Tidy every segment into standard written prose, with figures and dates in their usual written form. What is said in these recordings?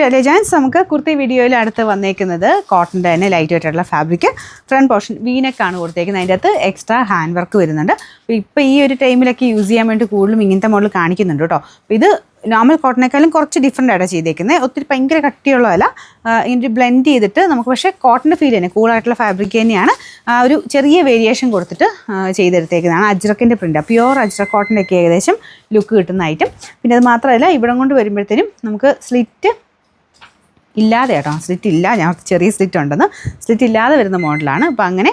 To elegance. നമുക്ക് കുർത്തി വീഡിയോയിൽ അടുത്ത് വന്നേക്കുന്നത് കോട്ടൻ്റെ തന്നെ ലൈറ്റ് വെയിറ്റ് ആയിട്ടുള്ള ഫാബ്രിക്. ഫ്രണ്ട് പോർഷൻ വീനെക്കാണ് കൊടുത്തേക്കുന്നത്. അതിൻ്റെ അകത്ത് എക്സ്ട്രാ ഹാൻഡ് വർക്ക് വരുന്നുണ്ട്. അപ്പോൾ ഇപ്പോൾ ഈ ഒരു ടൈമിലൊക്കെ യൂസ് ചെയ്യാൻ വേണ്ടി കൂടുതലും ഇങ്ങനത്തെ മോഡൽ കാണിക്കുന്നുണ്ട് കേട്ടോ. അപ്പോൾ ഇത് നോർമൽ കോട്ടനേക്കാളും കുറച്ച് ഡിഫറെൻ്റ് ആയിട്ടാണ് ചെയ്തേക്കുന്നത്. ഒത്തിരി ഭയങ്കര കട്ടിയുള്ളതല്ല, ഇതിൻ്റെ ബ്ലെൻഡ് ചെയ്തിട്ട് നമുക്ക് പക്ഷേ കോട്ടൻ്റെ ഫീൽ തന്നെ കൂളായിട്ടുള്ള ഫാബ്രിക് തന്നെയാണ്. ഒരു ചെറിയ വേരിയേഷൻ കൊടുത്തിട്ട് ചെയ്തെടുത്തേക്കുന്നതാണ്. അജ്രക്കിൻ്റെ പ്രിൻ്റ്, പ്യുവർ അജ്രക് കോട്ടൻ്റെയൊക്കെ ഏകദേശം ലുക്ക് കിട്ടുന്ന ഐറ്റം. പിന്നെ അത് മാത്രമല്ല ഇവിടം കൊണ്ട് വരുമ്പോഴത്തേനും നമുക്ക് സ്ലിറ്റ് ഇല്ലാതെ കേട്ടോ, സ്ലിറ്റ് ഇല്ല, ഞാൻ ചെറിയ സ്ലിറ്റ് ഉണ്ടെന്ന്, സ്ലിറ്റ് ഇല്ലാതെ വരുന്ന മോഡലാണ്. അപ്പോൾ അങ്ങനെ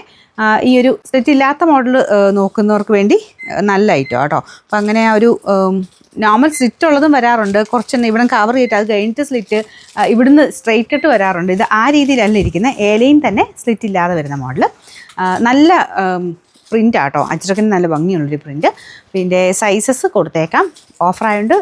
ഈ ഒരു സ്ലിറ്റ് ഇല്ലാത്ത മോഡൽ നോക്കുന്നവർക്ക് വേണ്ടി നല്ല ഐറ്റം കേട്ടോ. അപ്പോൾ അങ്ങനെ ആ ഒരു നോർമൽ സ്ലിറ്റ് ഉള്ളതും വരാറുണ്ട്, കുറച്ചൊന്ന് ഇവിടെ കവർ ചെയ്തിട്ട് അത് കഴിഞ്ഞിട്ട് സ്ലിറ്റ് ഇവിടുന്ന് സ്ട്രെയിറ്റ് കട്ട് വരാറുണ്ട്. ഇത് ആ രീതിയിലല്ല ഇരിക്കുന്നത്, ഏലയും തന്നെ സ്ലിറ്റ് ഇല്ലാതെ വരുന്ന മോഡൽ. നല്ല പ്രിൻ്റ് ആട്ടോ, അജ്രക്കിന് നല്ല ഭംഗിയുള്ളൊരു പ്രിൻ്റ്. പിന്നെ സൈസസ് കൊടുത്തേക്കാം, ഓഫറായതുകൊണ്ട്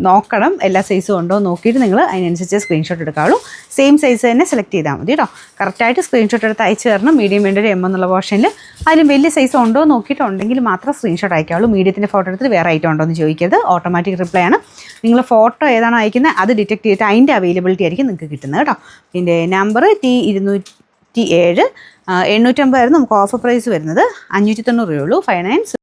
നോക്കണം എല്ലാ സൈസും ഉണ്ടോ നോക്കിയിട്ട് നിങ്ങൾ അതിനനുസരിച്ച് സ്ക്രീൻഷോട്ട് എടുക്കാവുള്ളൂ. സെയിം സൈസ് തന്നെ സെലക്ട് ചെയ്താൽ മതി കേട്ടോ. കറക്റ്റായിട്ട് സ്ക്രീൻഷോട്ട് എടുത്ത് അയച്ചു തരണം. മീഡിയം വേണ്ട ഒരു എന്നുള്ള പോർഷനിൽ അതിലും വലിയ സൈസ് ഉണ്ടോ നോക്കിയിട്ടുണ്ടെങ്കിൽ മാത്രം സ്ക്രീൻഷോട്ട് അയക്കാവുള്ളൂ. മീഡിയത്തിൻ്റെ ഫോട്ടോ എടുത്തിട്ട് വേറെ ഐറ്റം ഉണ്ടോ എന്ന് ചോദിക്കരുത്, ഓട്ടോമാറ്റിക് റിപ്ലൈ ആണ്. നിങ്ങൾ ഫോട്ടോ ഏതാണ് അയക്കുന്നത് അത് ഡിറ്റക്ട് ചെയ്തിട്ട് അതിൻ്റെ അവൈലബിലിറ്റി ആയിരിക്കും നിങ്ങൾക്ക് കിട്ടുന്നത് കേട്ടോ. പിന്നെ നമ്പർ T207 850 ആയിരുന്നു നമുക്ക് ഓഫർ പ്രൈസ് വരുന്നത്. 590 രൂപയുള്ളൂ. 59